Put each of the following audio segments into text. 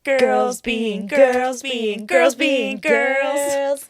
Girls being girls being girls being girls.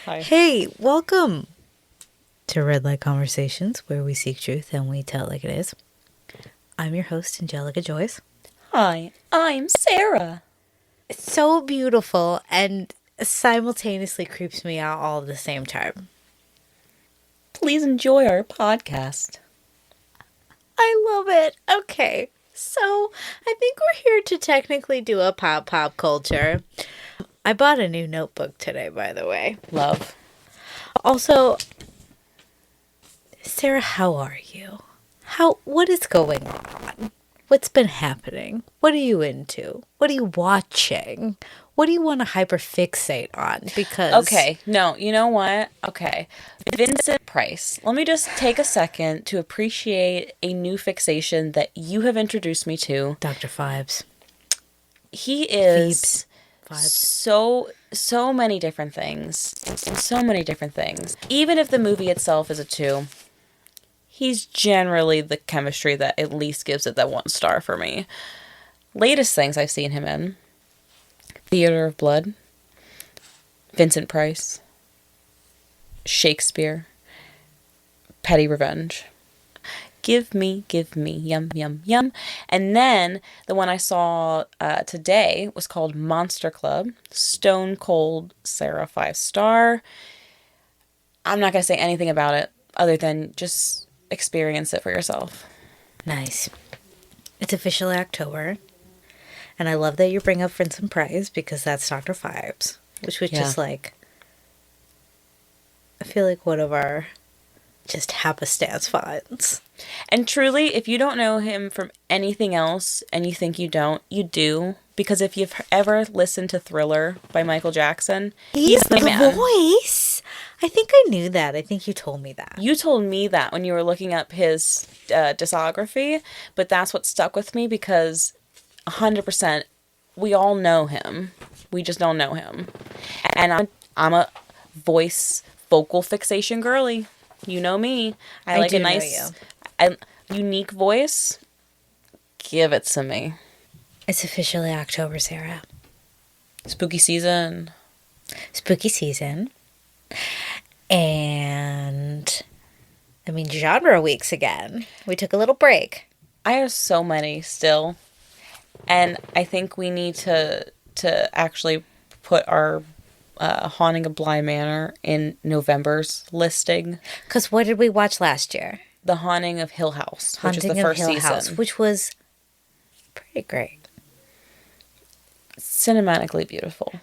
Hi. Hey, welcome to Red Light Conversations, where we seek truth and we tell it like it is. I'm your host, Anjelica Joyce. Hi, I'm Sarah. It's so beautiful and simultaneously creeps me out all at the same time. Please enjoy our podcast. I love it. Okay, so I think we're here to technically do a pop culture. I bought a new notebook today, by the way. Love. Also, Sarah, how are you? What is going on? What's been happening? What are you into? What are you watching? What do you want to hyperfixate on? Because Okay, no, you know what? Okay. Vincent Price. Let me just take a second to appreciate a new fixation that you have introduced me to. Dr. Phibes. He is Phibes. so many different things. So many different things. Even if the movie itself is a 2, he's generally the chemistry that at least gives it that 1 star for me. Latest things I've seen him in: Theater of Blood, Vincent Price, Shakespeare, Petty Revenge. Give me, yum, yum, yum. And then the one I saw today was called Monster Club. Stone Cold Sarah 5 star. I'm not going to say anything about it other than just experience it for yourself. Nice. It's officially October. And I love that you bring up Vincent Price because that's Dr. Phibes, which was just like, I feel like one of our just happenstance finds. And truly, if you don't know him from anything else and you think you don't, you do. Because if you've ever listened to Thriller by Michael Jackson, he's the man. Voice? I think I knew that. I think you told me that. You told me that when you were looking up his discography, but that's what stuck with me because 100% we all know him. We just don't know him. And I'm a vocal fixation girly. You know me. I like a nice unique voice. Give it to me. It's officially October, Sarah. Spooky season. And I mean, genre weeks again. We took a little break. I have so many still. And I think we need to actually put our Haunting of Bly Manor in November's listing. Because what did we watch last year? The Haunting of Hill House, which is the first season. Which was pretty great. Cinematically beautiful.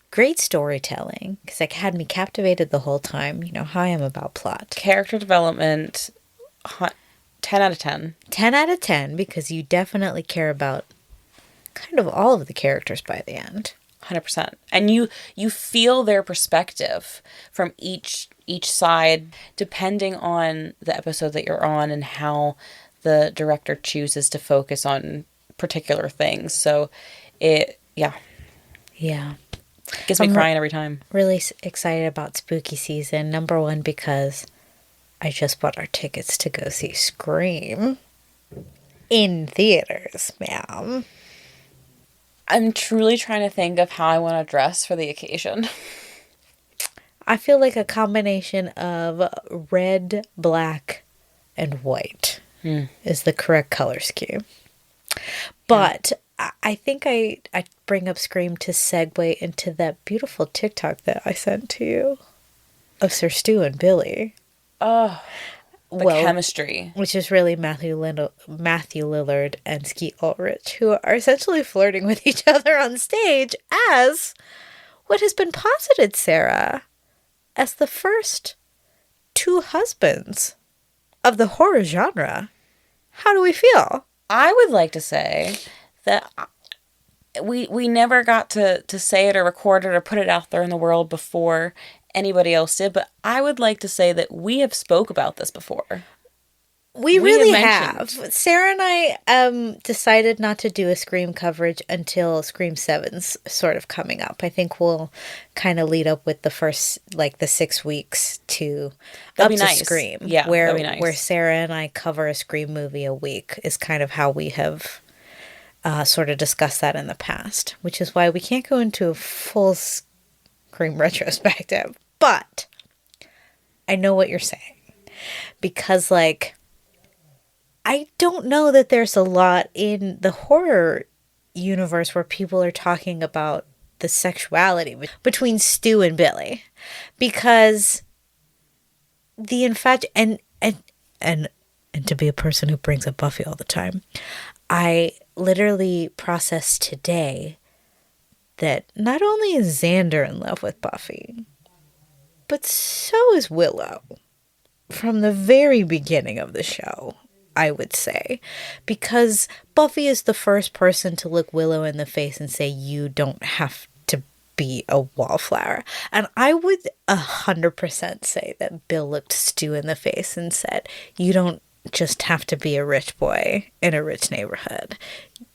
Great storytelling, because it had me captivated the whole time. You know how I am about plot. Character development, 10 out of 10. 10 out of 10, because you definitely care about kind of all of the characters by the end. 100%. And you feel their perspective from each side, depending on the episode that you're on and how the director chooses to focus on particular things. So yeah. Gets me crying every time. Really excited about spooky season. Number 1, because I just bought our tickets to go see Scream in theaters, ma'am. I'm truly trying to think of how I want to dress for the occasion. I feel like a combination of red, black, and white is the correct color scheme. But I think I bring up Scream to segue into that beautiful TikTok that I sent to you of Sir Stu and Billy. Oh. the chemistry. Which is really Matthew Lillard and Skeet Ulrich, who are essentially flirting with each other on stage as what has been posited, Sarah, as the first two husbands of the horror genre. How do we feel? I would like to say that we never got to say it or record it or put it out there in the world before anybody else did, but I would like to say that we have spoke about this before. We really have. Sarah and I decided not to do a Scream coverage until Scream 7's sort of coming up. I think we'll kind of lead up with the first, like, the 6 weeks to That'd up be to nice. Scream. Yeah, where, that'd be nice. Where Sarah and I cover a Scream movie a week is kind of how we have sort of discussed that in the past, which is why we can't go into a full Scream retrospective. But I know what you're saying. Because, like, I don't know that there's a lot in the horror universe where people are talking about the sexuality between Stu and Billy. Because the and to be a person who brings up Buffy all the time, I literally processed today that not only is Xander in love with Buffy, but so is Willow from the very beginning of the show, I would say. Because Buffy is the first person to look Willow in the face and say, you don't have to be a wallflower. And I would 100% say that Bill looked Stu in the face and said, you don't just have to be a rich boy in a rich neighborhood.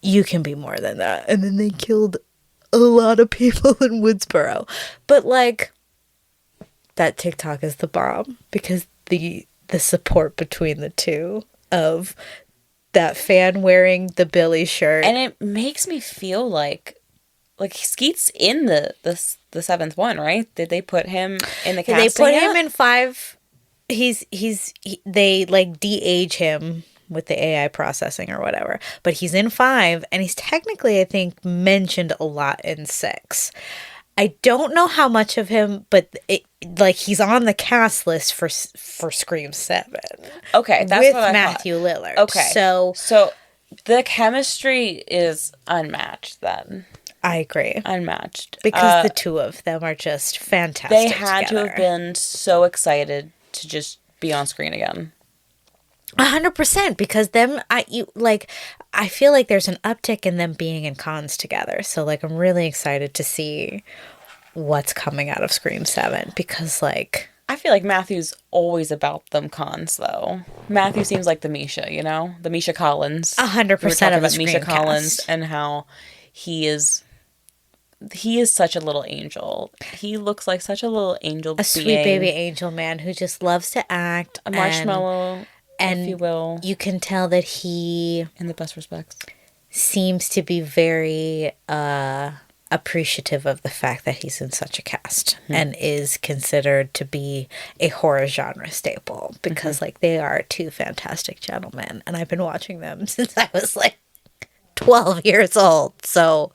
You can be more than that. And then they killed a lot of people in Woodsboro. But, like, that TikTok is the bomb because the support between the two of that fan wearing the Billy shirt. And it makes me feel like Skeet's in the seventh one, right? Did they put him in the casting? They put him in 5. They like de-age him with the AI processing or whatever. But he's in 5 and he's technically, I think, mentioned a lot in 6. I don't know how much of him, but he's on the cast list for Scream 7. Okay, that's with what I Matthew thought. Lillard. Okay, so the chemistry is unmatched. Then I agree, unmatched because the two of them are just fantastic. They had together. to have been so excited to just be on screen again. 100%, because I feel like there's an uptick in them being in cons together. So, like, I'm really excited to see what's coming out of Scream 7 because, like, I feel like Matthew's always about them cons, though. Matthew seems like the Misha, you know? The Misha Collins. 100% of the Misha Scream Collins cast. and how he is such a little angel. He looks like such a little angel being. Sweet baby angel man who just loves to act. A marshmallow, if you will. You can tell that he, in the best respects, seems to be very appreciative of the fact that he's in such a cast and is considered to be a horror genre staple because like they are two fantastic gentlemen and I've been watching them since I was like 12 years old, so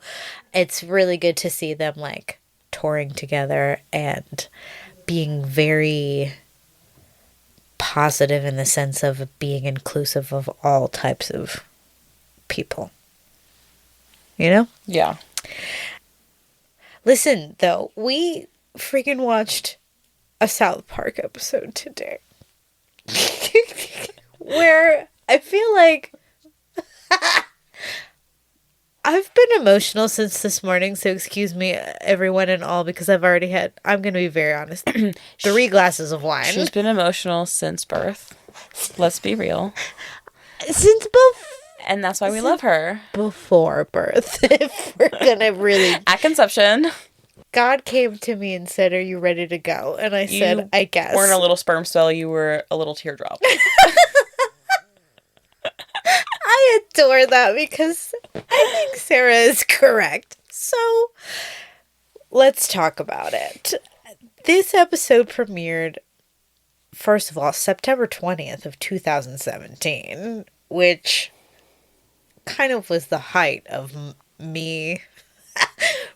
it's really good to see them like touring together and being very positive in the sense of being inclusive of all types of people, you know? Yeah. Listen, though, we freaking watched a South Park episode today where I feel like I've been emotional since this morning, so excuse me, everyone and all, because I've already had, I'm going to be very honest, 3 glasses of wine. She's been emotional since birth. Let's be real. Since before. And that's why we love her. Before birth, if we're gonna really. At conception. God came to me and said, "Are you ready to go?" And I said, "I guess." You weren't a little sperm cell, you were a little teardrop. I adore that because I think Sarah is correct. So, let's talk about it. This episode premiered, first of all, September 20th of 2017, which kind of was the height of me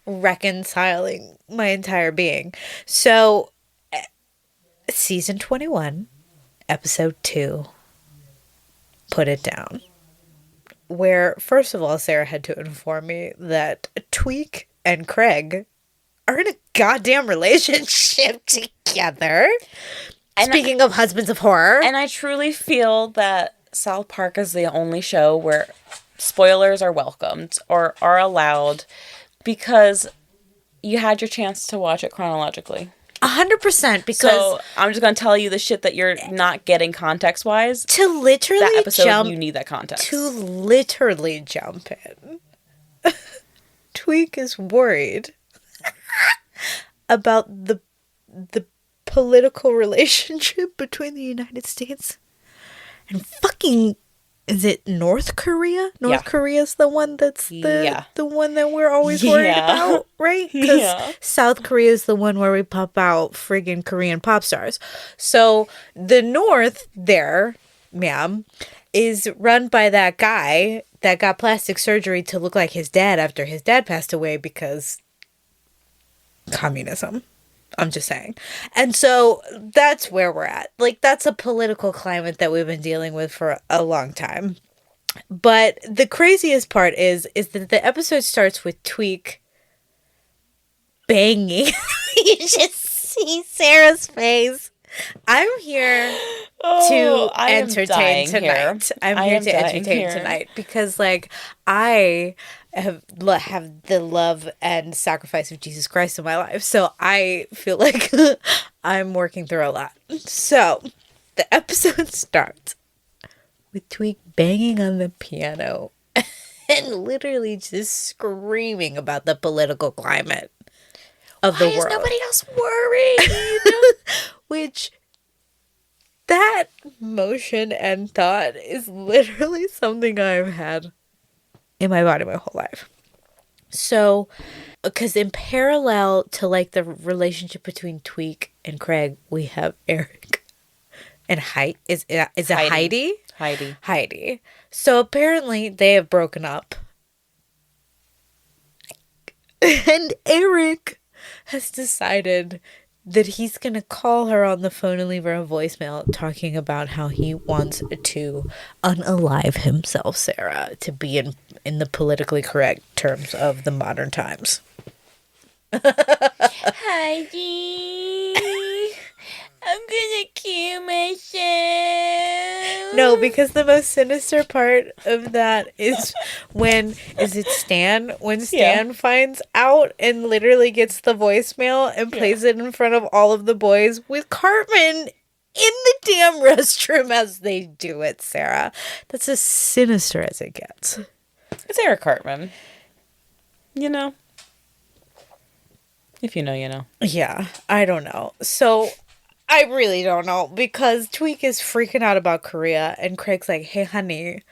reconciling my entire being. So, season 21, Episode 2, Put It Down. Where, first of all, Sarah had to inform me that Tweek and Craig are in a goddamn relationship together. Speaking of husbands of horror. And I truly feel that South Park is the only show where spoilers are welcomed or are allowed because you had your chance to watch it chronologically. 100%, because so I'm just gonna tell you the shit that you're not getting context wise. To literally that episode, jump, you need that context. To literally jump in. Tweek is worried about the political relationship between the United States and fucking, is it North Korea? North Korea's the one that's the one that we're always worried about, right? Because South Korea is the one where we pop out friggin' Korean pop stars. So the North there, ma'am, is run by that guy that got plastic surgery to look like his dad after his dad passed away because communism. I'm just saying. And so that's where we're at. Like, that's a political climate that we've been dealing with for a long time. But the craziest part is that the episode starts with Tweek banging. You just see Sarah's face. I'm here to entertain tonight. I'm here to entertain tonight because, like, I have the love and sacrifice of Jesus Christ in my life. So I feel like I'm working through a lot. So the episode starts with Tweek banging on the piano and literally just screaming about the political climate of the world. Why is nobody else worried? Which, that motion and thought is literally something I've had in my body my whole life. So, because in parallel to, like, the relationship between Tweek and Craig, we have Eric and Heidi. Is it Heidi? Heidi. So apparently they have broken up. And Eric has decided that he's going to call her on the phone and leave her a voicemail talking about how he wants to unalive himself, Sarah, to be in the politically correct terms of the modern times. Heidi, I'm gonna kill myself. No, because the most sinister part of that is when Stan finds out and literally gets the voicemail and plays it in front of all of the boys with Cartman in the damn restroom as they do it, Sarah. That's as sinister as it gets. It's Eric Cartman. You know. If you know, you know. Yeah, I don't know. So, I really don't know, because Tweek is freaking out about Korea, and Craig's like, hey, honey,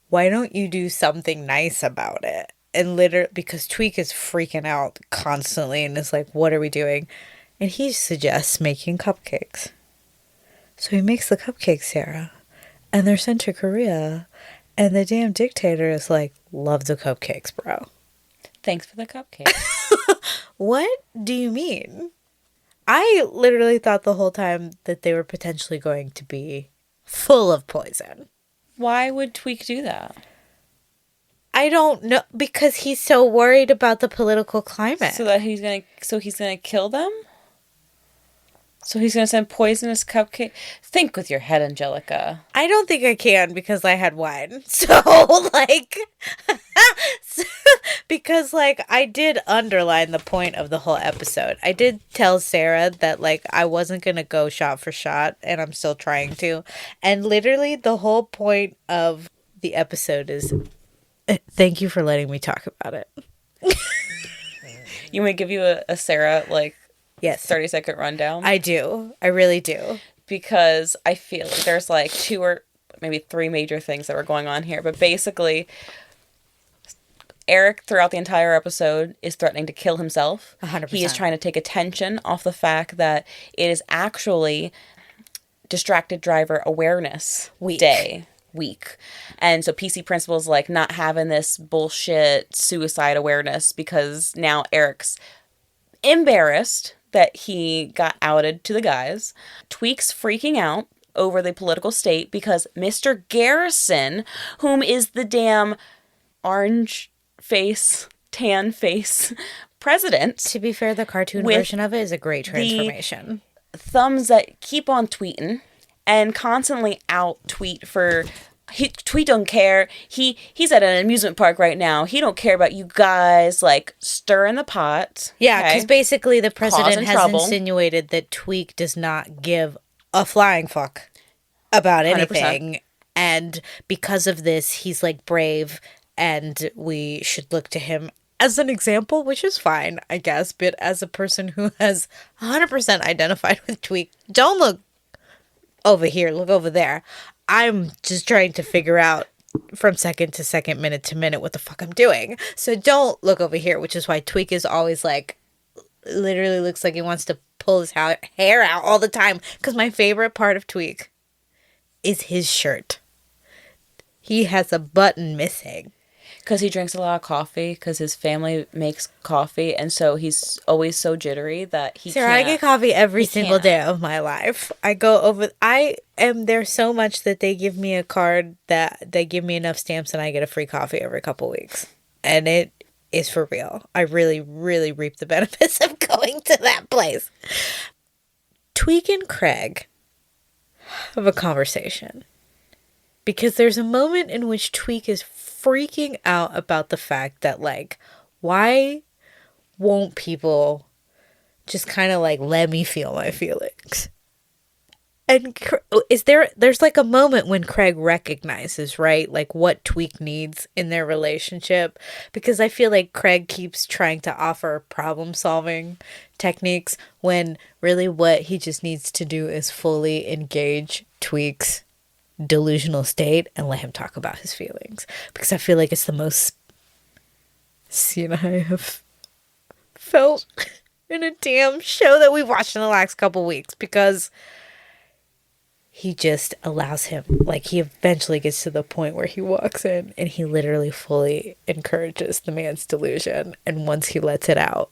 why don't you do something nice about it? And literally, because Tweek is freaking out constantly, and is like, what are we doing? And he suggests making cupcakes. So he makes the cupcakes, Sarah, and they're sent to Korea, and the damn dictator is like, love the cupcakes, bro. Thanks for the cupcakes. What do you mean? I literally thought the whole time that they were potentially going to be full of poison. Why would Tweek do that? I don't know, because he's so worried about the political climate. So he's gonna kill them? So he's gonna send poisonous cupcake? Think with your head, Anjelica. I don't think I can because I had wine. So, like, because, like, I did underline the point of the whole episode. I did tell Sarah that, like, I wasn't gonna go shot for shot, and I'm still trying to. And literally, the whole point of the episode is, thank you for letting me talk about it. You want me to give you a Sarah, like, yes, 30-second rundown? I do. I really do. Because I feel like there's like 2 or maybe 3 major things that were going on here. But basically, Eric, throughout the entire episode, is threatening to kill himself. 100%. He is trying to take attention off the fact that it is actually Distracted Driver Awareness Week. And so PC Principal's like not having this bullshit suicide awareness because now Eric's embarrassed that he got outed to the guys. Tweek's freaking out over the political state because Mr. Garrison, whom is the damn orange face, tan face president. To be fair, the cartoon version of it is a great transformation. Thumbs that keep on tweeting and constantly out tweet for... Tweet don't care. He's at an amusement park right now. He don't care about you guys, like, stirring the pot. Yeah, because basically the president has trouble. insinuated that Tweek does not give a flying fuck about anything. 100%. And because of this, he's, like, brave, and we should look to him as an example, which is fine, I guess. But as a person who has 100% identified with Tweek, don't look over here, look over there. I'm just trying to figure out from second to second, minute to minute what the fuck I'm doing. So don't look over here, which is why Tweek is always like, literally looks like he wants to pull his hair out all the time. Because my favorite part of Tweek is his shirt. He has a button missing. Because he drinks a lot of coffee, because his family makes coffee, and so he's always so jittery that he Sarah, can't. I get coffee every single day of my life. I am there so much that they give me a card that they give me enough stamps and I get a free coffee every couple weeks. And it is for real. I really, really reap the benefits of going to that place. Tweek and Craig have a conversation. Because there's a moment in which Tweek is freaking out about the fact that, like, why won't people just kind of, like, let me feel my feelings? And there's, like, a moment when Craig recognizes, right, like, what Tweek needs in their relationship. Because I feel like Craig keeps trying to offer problem-solving techniques when really what he just needs to do is fully engage Tweek's delusional state and let him talk about his feelings, because I feel like it's the most seen I have felt in a damn show that we've watched in the last couple weeks, because he just allows him, like, he eventually gets to the point where he walks in and he literally fully encourages the man's delusion, and once he lets it out,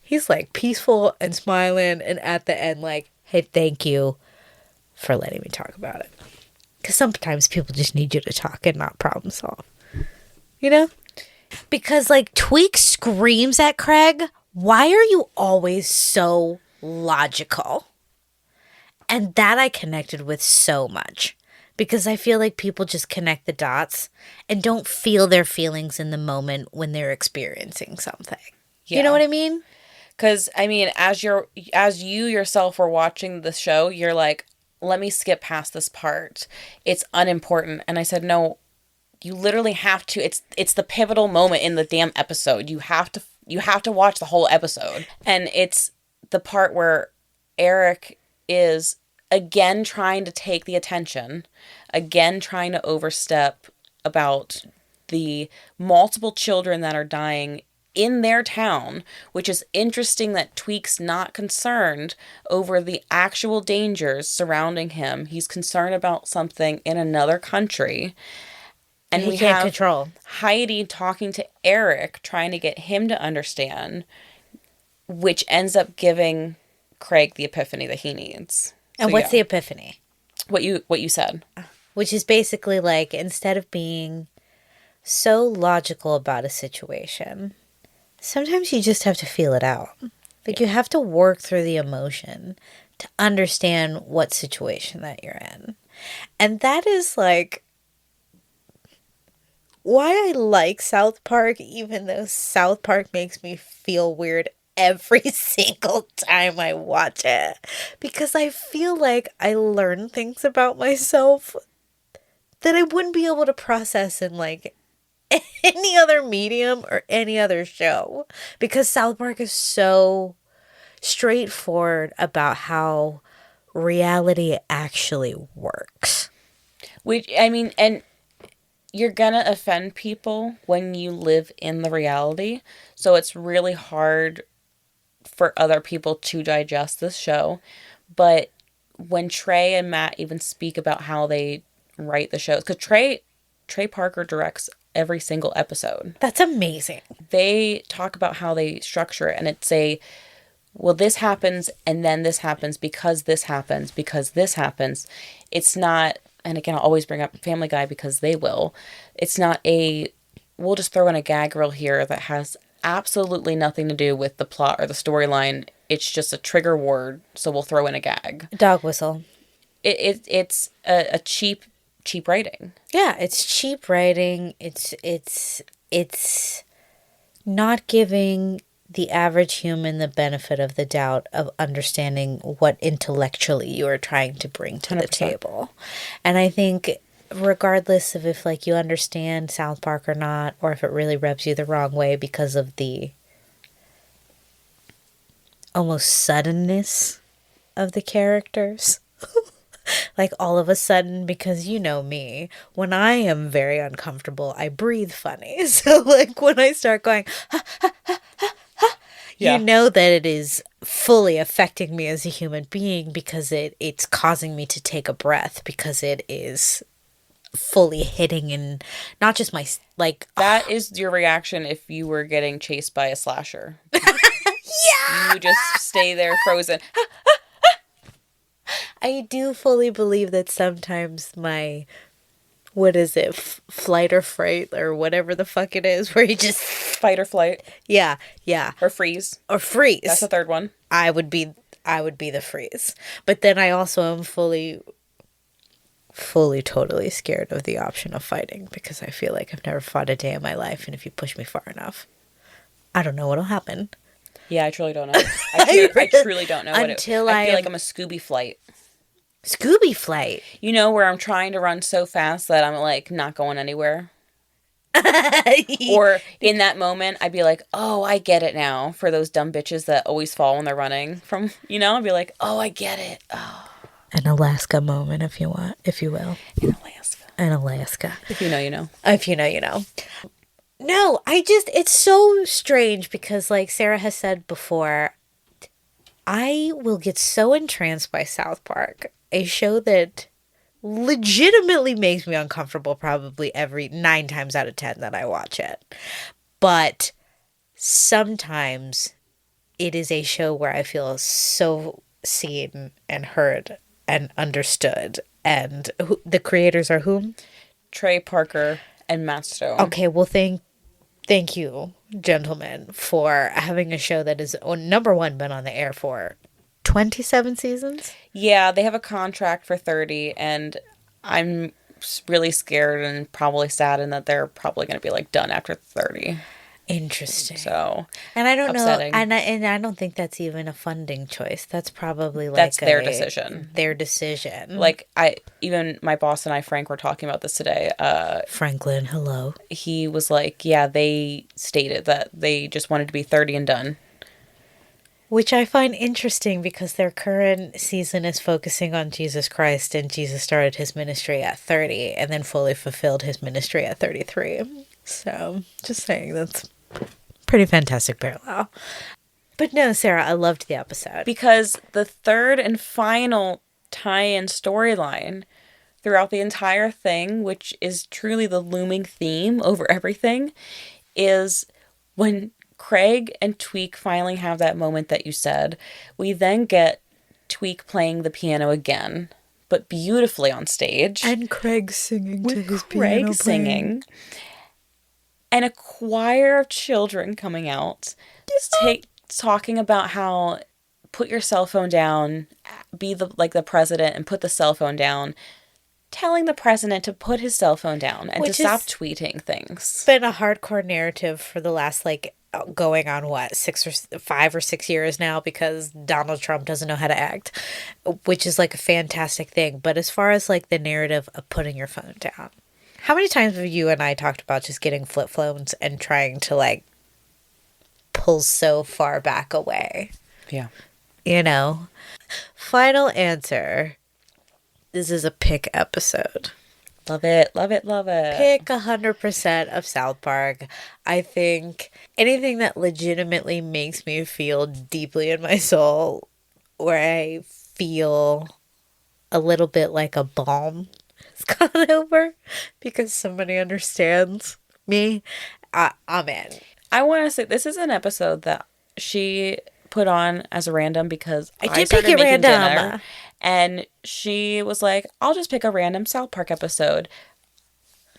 he's like peaceful and smiling, and at the end like, hey, thank you for letting me talk about it. Because sometimes people just need you to talk and not problem solve. You know? Because, like, Tweek screams at Craig, why are you always so logical? And that I connected with so much. Because I feel like people just connect the dots and don't feel their feelings in the moment when they're experiencing something. Yeah. You know what I mean? Because, I mean, as you yourself were watching the show, you're like, let me skip past this part. It's unimportant. And I said, no, you literally have to. It's the pivotal moment in the damn episode. You have to watch the whole episode. And it's the part where Eric is again trying to take the attention, again trying to overstep about the multiple children that are dying in their town, which is interesting that Tweek's not concerned over the actual dangers surrounding him. He's concerned about something in another country. And we can't control Heidi talking to Eric, trying to get him to understand, which ends up giving Craig the epiphany that he needs. And so, what's the epiphany? What you said. Which is basically like, instead of being so logical about a situation, sometimes you just have to feel it out. Like, you have to work through the emotion to understand what situation that you're in. And that is, like, why I like South Park, even though South Park makes me feel weird every single time I watch it. Because I feel like I learn things about myself that I wouldn't be able to process in, like, any other medium or any other show, because South Park is so straightforward about how reality actually works. Which, I mean, and you're gonna offend people when you live in the reality, so it's really hard for other people to digest this show. But when Trey and Matt even speak about how they write the shows, because Trey Parker directs every single episode. That's amazing. They talk about how they structure it, and it's well, this happens and then this happens because this happens because this happens. It's not, and again, I'll always bring up Family Guy because they will. It's not we'll just throw in a gag reel here that has absolutely nothing to do with the plot or the storyline. It's just a trigger word, so we'll throw in a gag. Dog whistle. It's a cheap writing. Yeah, it's cheap writing. It's not giving the average human the benefit of the doubt of understanding what intellectually you are trying to bring to the 100%. table. And I think regardless of if like you understand South Park or not, or if it really rubs you the wrong way because of the almost suddenness of the characters. Like all of a sudden, because you know me, when I am very uncomfortable, I breathe funny. So like when I start going, Yeah. you know that it is fully affecting me as a human being because it's causing me to take a breath because it is fully hitting in not just my like That is your reaction if you were getting chased by a slasher. yeah. You just stay there frozen. I do fully believe that sometimes my what is it, flight or fright or whatever the fuck it is, where you just Fight or flight yeah or freeze. or freeze. That's the third one. I would be the freeze, but then I also am fully totally scared of the option of fighting because I feel like I've never fought a day in my life, and if you push me far enough, I don't know what'll happen. Yeah, I truly don't know. I truly don't know. Until I feel like I'm a Scooby flight. Scooby flight. You know, where I'm trying to run so fast that I'm like not going anywhere. Or in that moment, I'd be like, oh, I get it now. For those dumb bitches that always fall when they're running from, I'd be like, oh, I get it. Oh. An Alaska moment, if you want, if you will. In Alaska. An Alaska. If you know, you know. If you know, you know. No, it's so strange because like Sarah has said before, I will get so entranced by South Park, a show that legitimately makes me uncomfortable probably every 9 times out of 10 that I watch it. But sometimes it is a show where I feel so seen and heard and understood. And the creators are whom? Trey Parker and Matt Stone. Okay, well, thank you, gentlemen, for having a show that is, number one, been on the air for 27 seasons? Yeah, they have a contract for 30, and I'm really scared and probably saddened that they're probably going to be like done after 30. Interesting. So, and I don't upsetting. know, and I don't think that's even a funding choice. That's probably like that's their decision. Their decision. Like even my boss and I, Frank, were talking about this today. Franklin, hello. He was like, yeah, they stated that they just wanted to be 30 and done. Which I find interesting because their current season is focusing on Jesus Christ, and Jesus started his ministry at 30 and then fully fulfilled his ministry at 33. So, just saying, that's pretty fantastic parallel. But no, Sarah, I loved the episode. Because the third and final tie-in storyline throughout the entire thing, which is truly the looming theme over everything, is when Craig and Tweek finally have that moment that you said. We then get Tweek playing the piano again, but beautifully on stage. And Craig singing with to his Craig piano singing. And a choir of children coming out, talking about how put your cell phone down, be the president and put the cell phone down. Telling the president to put his cell phone down and to stop tweeting things. It's been a hardcore narrative for the last going on 5 or 6 years now because Donald Trump doesn't know how to act, which is like a fantastic thing. But as far as like the narrative of putting your phone down, how many times have you and I talked about just getting flip phones and trying to like pull so far back away? Yeah. Final answer. This is a pick episode. Love it, love it, love it. Pick 100% of South Park. I think anything that legitimately makes me feel deeply in my soul, where I feel a little bit like a balm has gone over because somebody understands me, I'm in. I want to say this is an episode that she put on as a random because I I did started pick it making random. dinner, and she was like, I'll just pick a random South Park episode.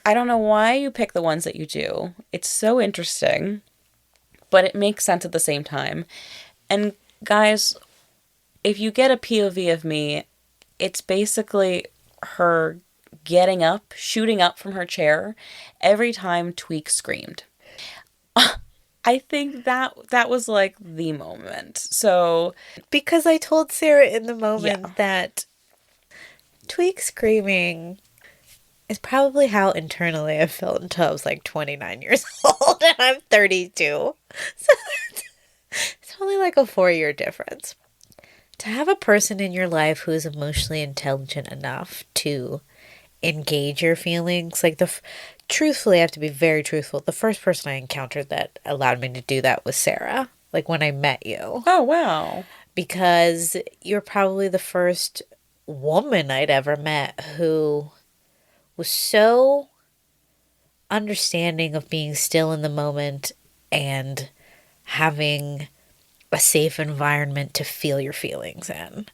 I don't know why you pick the ones that you do. It's so interesting, but it makes sense at the same time. And guys, if you get a POV of me, it's basically her getting up, shooting up from her chair every time Tweek screamed. I think that was like the moment. So, Because I told Sarah in the yeah. moment that Tweak screaming is probably how internally I felt until I was like 29 years old and I'm 32. So it's only like a 4-year difference. To have a person in your life who is emotionally intelligent enough to engage your feelings, like truthfully, I have to be very truthful. The first person I encountered that allowed me to do that was Sarah, like when I met you. Oh, wow. Because you're probably the first woman I'd ever met who was so understanding of being still in the moment and having a safe environment to feel your feelings in.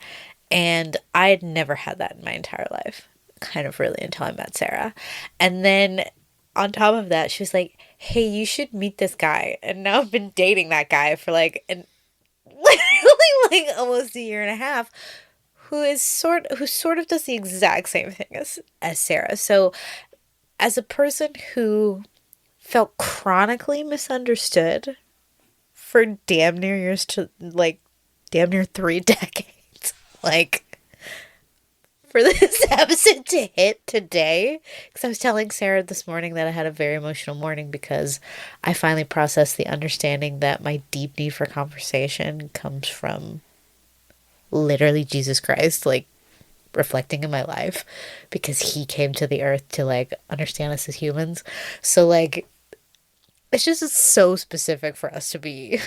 And I had never had that in my entire life, kind of really, until I met Sarah. And then on top of that, she was like, hey, you should meet this guy. And now I've been dating that guy for like literally like almost a year and a half, who sort of does the exact same thing as Sarah. So as a person who felt chronically misunderstood for damn near years to like damn near 3 decades, like for this episode to hit today, because I was telling Sarah this morning that I had a very emotional morning because I finally processed the understanding that my deep need for conversation comes from literally Jesus Christ, like reflecting in my life, because he came to the earth to like understand us as humans. So like it's just so specific for us to be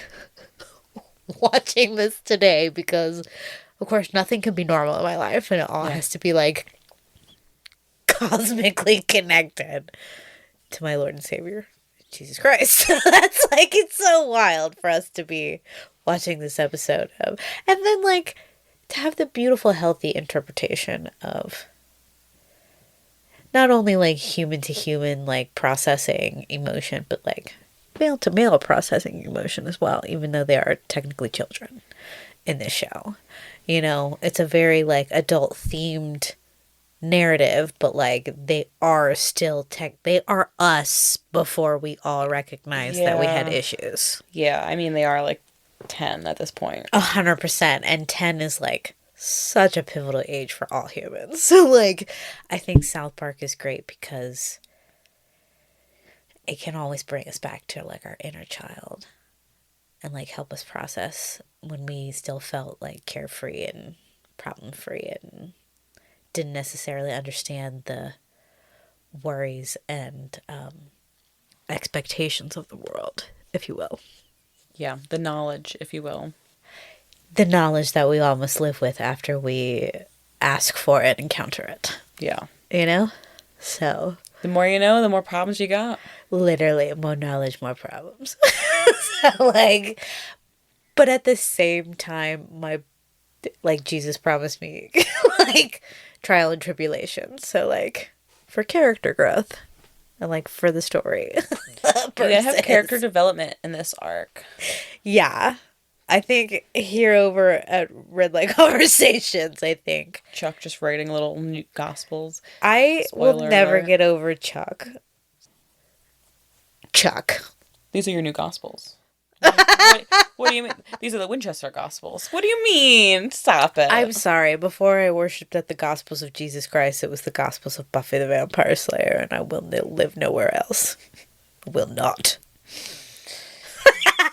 watching this today, because of course nothing can be normal in my life and it all has to be like cosmically connected to my Lord and Savior Jesus Christ. That's like, it's so wild for us to be watching this episode of, and then like to have the beautiful healthy interpretation of not only like human to human like processing emotion, but like male to male processing emotion as well, even though they are technically children in this show. You know, it's a very like adult themed narrative, but like they are still they are us before we all recognize that we had issues. Yeah, I mean they are like 10 at this point. 100%, and 10 is like such a pivotal age for all humans. So like I think South Park is great because it can always bring us back to like our inner child and like help us process when we still felt like carefree and problem free and didn't necessarily understand the worries and expectations of the world, if you will. Yeah, the knowledge, if you will. The knowledge that we all must live with after we ask for it and counter it. Yeah. You know? So the more you know, the more problems you got. Literally, more knowledge, more problems. So like, but at the same time, like Jesus promised me like trial and tribulation. So like for character growth and like for the story. You have character development in this arc. Yeah. I think here over at Red Light Conversations, I think Chuck just writing little new gospels. I will never get over Chuck. These are your new gospels. What do you mean? These are the Winchester Gospels. What do you mean? Stop it. I'm sorry. Before I worshipped at the Gospels of Jesus Christ, it was the Gospels of Buffy the Vampire Slayer, and I will live nowhere else. Will not.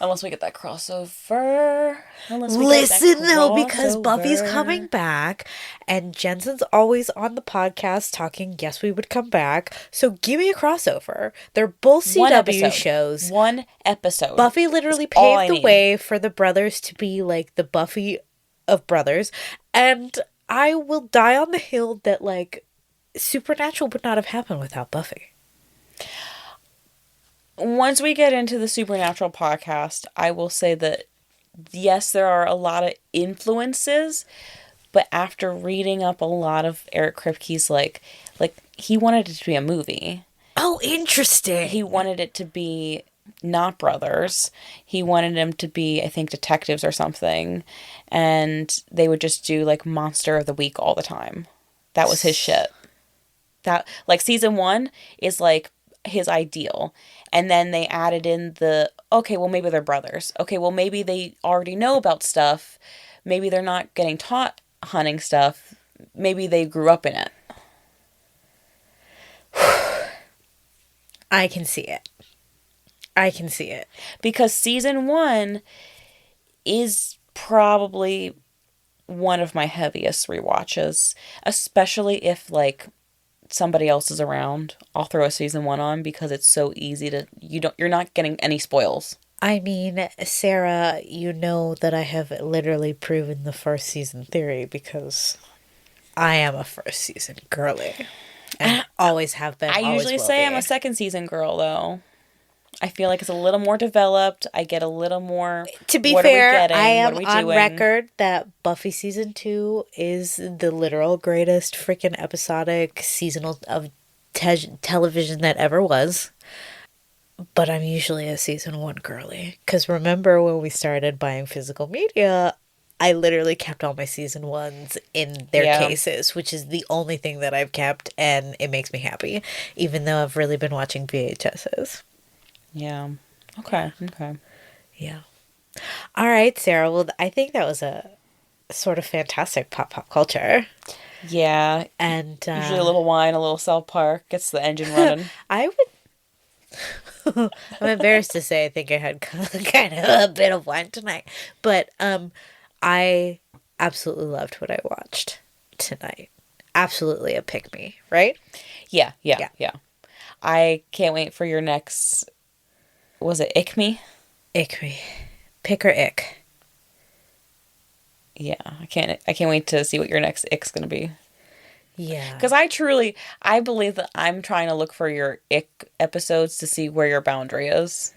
Unless we get that crossover. Listen, though, because Buffy's coming back, and Jensen's always on the podcast talking, yes, we would come back. So give me a crossover. They're both CW shows. One episode. Buffy literally paved the way for the brothers to be like the Buffy of brothers. And I will die on the hill that, like, Supernatural would not have happened without Buffy. Once we get into the Supernatural podcast, I will say that yes, there are a lot of influences, but after reading up a lot of Eric Kripke's, like he wanted it to be a movie. Oh, interesting. He wanted it to be not brothers. He wanted them to be, I think, detectives or something. And they would just do like Monster of the Week all the time. That was his shit. That, like, season 1 is like his ideal. And then they added in the, okay, well, maybe they're brothers. Okay, well, maybe they already know about stuff. Maybe they're not getting taught hunting stuff. Maybe they grew up in it. I can see it. I can see it. Because season 1 is probably one of my heaviest rewatches, especially if like somebody else is around. I'll throw a season 1 on because it's so easy to you're not getting any spoils. I mean, Sarah, you know that I have literally proven the first season theory because I am a first season girly. And always have been. I always usually will say be. I'm a second season girl though. I feel like it's a little more developed. I get a little more. To be what fair, are we getting? I am what are we on doing? record that Buffy season 2 is the literal greatest freaking episodic seasonal of television that ever was. But I'm usually a season 1 girly. Because remember when we started buying physical media, I literally kept all my season 1s in their cases, which is the only thing that I've kept, and it makes me happy, even though I've really been watching VHSs. Yeah. Okay. Yeah. All right, Sarah. Well, I think that was a sort of fantastic pop culture. Yeah. And usually a little wine, a little South Park gets the engine running. I would. I'm embarrassed to say I think I had kind of a bit of wine tonight, but I absolutely loved what I watched tonight. Absolutely a pick me, right? Yeah. I can't wait for your next. Was it Ick Me? Ick me. Pick or ick. Yeah, I can't wait to see what your next ick's gonna be. Yeah. Because I believe that I'm trying to look for your ick episodes to see where your boundary is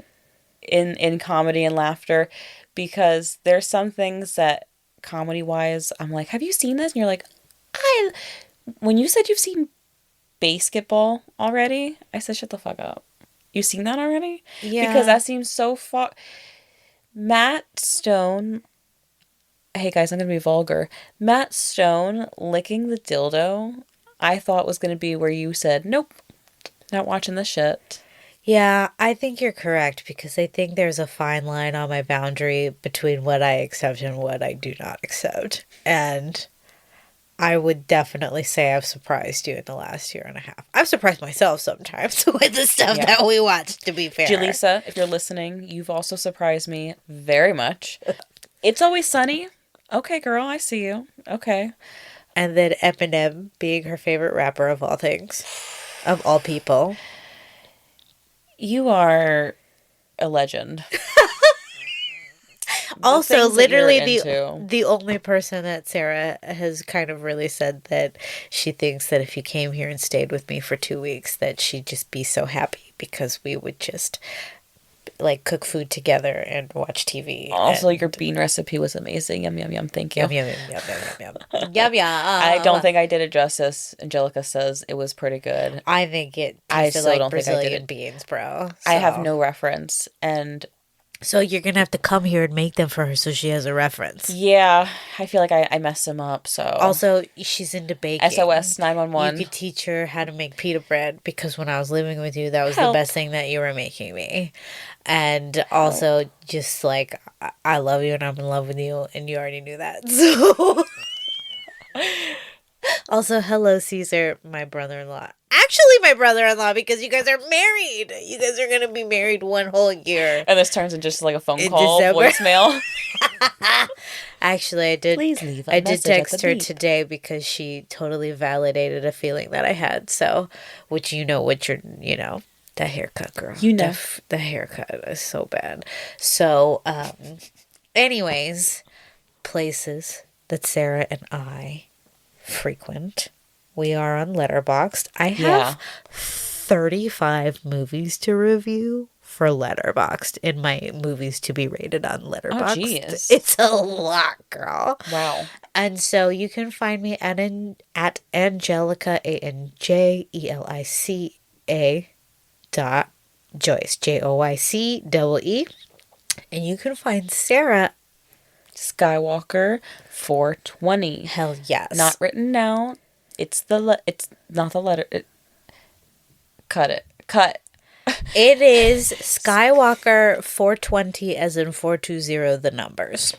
in comedy and laughter. Because there's some things that comedy wise, I'm like, have you seen this? And you're like, when you said you've seen Basketball already, I said, shut the fuck up. You've seen that already? Yeah. Because that seems so far. Matt Stone. Hey guys, I'm going to be vulgar. Matt Stone licking the dildo, I thought was going to be where you said, nope, not watching this shit. Yeah, I think you're correct because I think there's a fine line on my boundary between what I accept and what I do not accept. And I would definitely say I've surprised you in the last year and a half. I've surprised myself sometimes with the stuff that we watch, to be fair. Jaleesa, if you're listening, you've also surprised me very much. It's Always Sunny. Okay, girl, I see you. Okay. And then Eminem being her favorite rapper of all things. Of all people. You are a legend. Also, literally the only person that Sarah has kind of really said that she thinks that if you came here and stayed with me for 2 weeks, that she'd just be so happy because we would just like cook food together and watch TV. Also, your bean recipe was amazing. Yum, yum, yum. Thank you. Yum, yum, yum, yum, yum, yum. Yum, yum. I don't think I did it justice. Anjelica says it was pretty good. I think it tasted like Brazilian beans, bro. So. I have no reference, and so you're gonna have to come here and make them for her so she has a reference. Yeah, I feel like I messed them up. So also, she's into baking. SOS 911. You could teach her how to make pita bread because when I was living with you, that was the best thing that you were making me. And also, just like I love you and I'm in love with you, and you already knew that. So. Also, hello, Caesar, my brother-in-law. Actually, my brother-in-law, because you guys are married. You guys are going to be married one whole year. And this turns into just like a phone call, voicemail. Actually, I did. Please leave I did text her today because she totally validated a feeling that I had. So, that haircut, girl. The haircut is so bad. So, anyways, places that Sarah and I frequent. We are on Letterboxd. I have 35 movies to review for Letterboxd in my movies to be rated on Letterboxd. jeez. It's a lot, girl. Wow. And so you can find me at Anjelica, Anjelica dot Joyce, JoyceEE. And you can find Sarah. Skywalker 420. Hell yes. Not written down. It's not the letter. Cut it. Cut. It is Skywalker 420 as in 420 the numbers.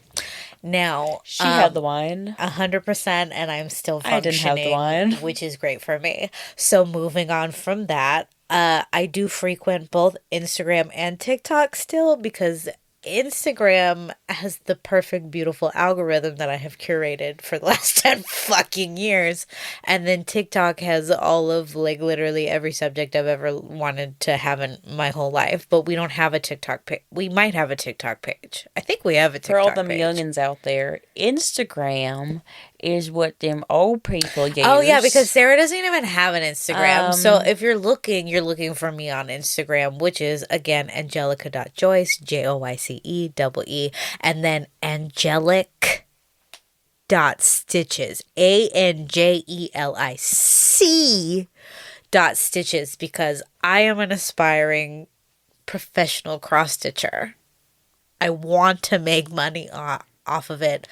Now, She had the wine. 100%, and I'm still I didn't have the functioning, wine. which is great for me. So moving on from that, I do frequent both Instagram and TikTok still because Instagram has the perfect, beautiful algorithm that I have curated for the last 10 fucking years. And then TikTok has all of, like, literally every subject I've ever wanted to have in my whole life. But we don't have a TikTok page. We might have a TikTok page. I think we have a TikTok For all them page. youngins out there, Instagram is what them old people use. Oh, yeah, because Sarah doesn't even have an Instagram. So if you're looking for me on Instagram, which is, again, Anjelica.Joyce, JoyceEE, and then Angelic.Stitches, ANJELIC.Stitches, because I am an aspiring professional cross-stitcher. I want to make money off of it.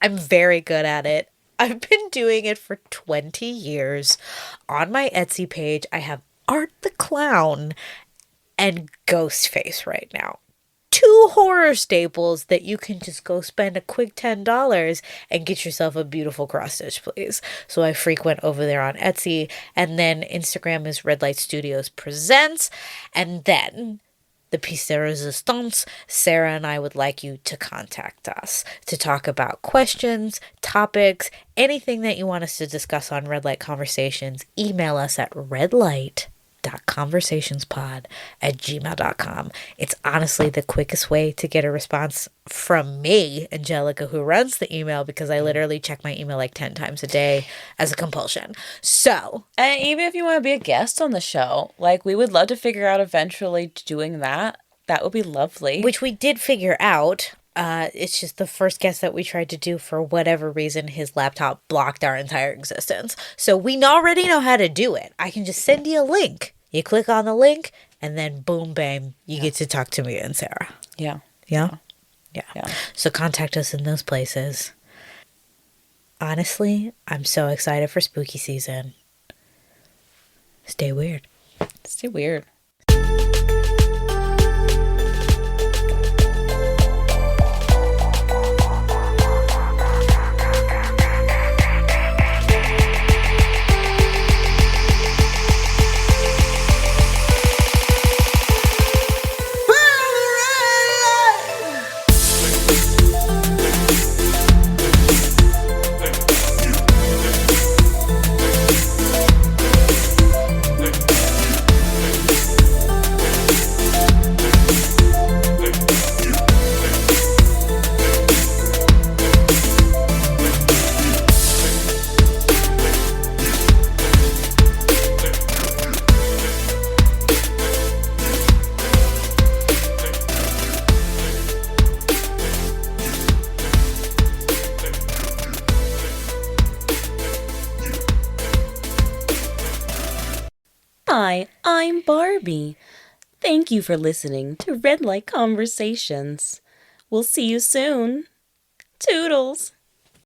I'm very good at it. I've been doing it for 20 years. On my Etsy page, I have Art the Clown and Ghostface right now. 2 horror staples that you can just go spend a quick $10 and get yourself a beautiful cross stitch, please. So I frequent over there on Etsy. And then Instagram is Red Light Studios Presents. And then the piece de resistance, Sarah and I would like you to contact us to talk about questions, topics, anything that you want us to discuss on Red Light Conversations. Email us at redlight.conversationspod@gmail.com. It's honestly the quickest way to get a response from me, Angelica, who runs the email, because I literally check my email like 10 times a day as a compulsion. So, And even if you want to be a guest on the show, like, we would love to figure out eventually doing that. That would be lovely. which we did figure out. It's just the first guest that we tried to do, for whatever reason, his laptop blocked our entire existence. So we already know how to do it. I can just send you a link. You click on the link, and then boom, bam, you get to talk to me and Sarah. Yeah. Yeah? Yeah. So contact us in those places. Honestly, I'm so excited for spooky season. Stay weird. It's too weird. Hi, I'm Barbie. Thank you for listening to Red Light Conversations. We'll see you soon. Toodles.